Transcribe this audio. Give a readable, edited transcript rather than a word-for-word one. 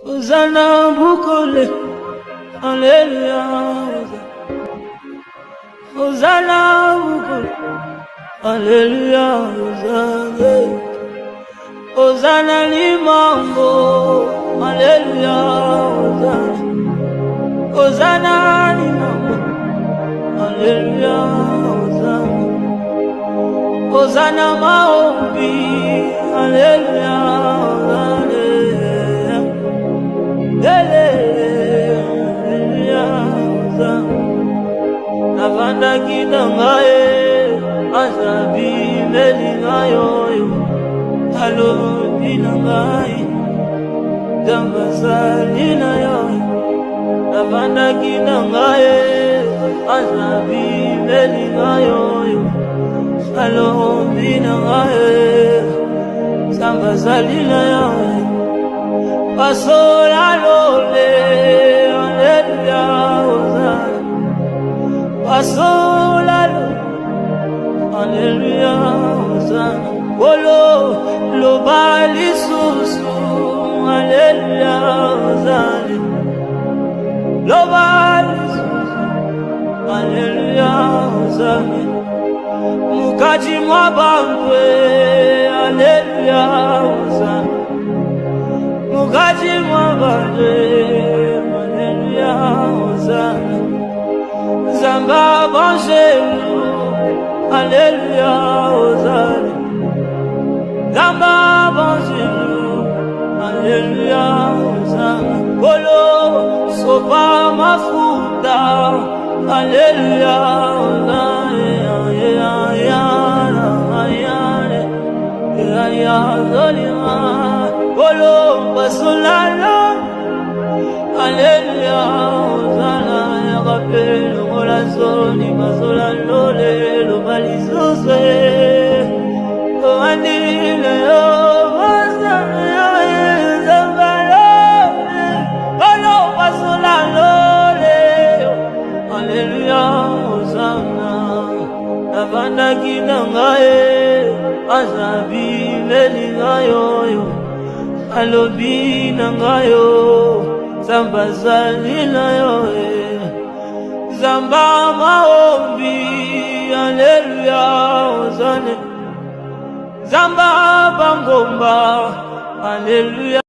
Hosanna bukole, Alleluia. Hosanna bukole, Alleluia. Hosanna, Hosanna limango, Alleluia. Hosanna, Hosanna limango, Alleluia. Hosanna, Hosanna maombi, Alleluia. Navanda kinangaye azabi melingayo halo binangaye dambazalina yo navanda kinangaye azabi melingayo halo binangaye dambazalina yo pasola lole Alleluia. Pasola Alleluia. Hosanna Bolo lo bali susu Alleluia. Hosanna lo bali susu Alleluia. Hosanna mukaji mwabambwe Alleluia. Hosanna mukaji mwabambwe Alleluia. Hosanna Zamba Banjelu, Alleluia. Hosanna Zamba Banjelu, Alleluia. Hosanna Bolo sopa mafuta, Alleluia. Hosanna Bolo basolala, Alleluia. Hosanna rappel la zone mazola lole lo balizose to andile yo mazana zambalo olo mazola lole. Alleluia. Hosanna navanda kinangaye azabi melingayo alobi nangayo zambazalina yo Zamba maombi, Alleluia. Hosanna Zamba bangomba, Alleluia.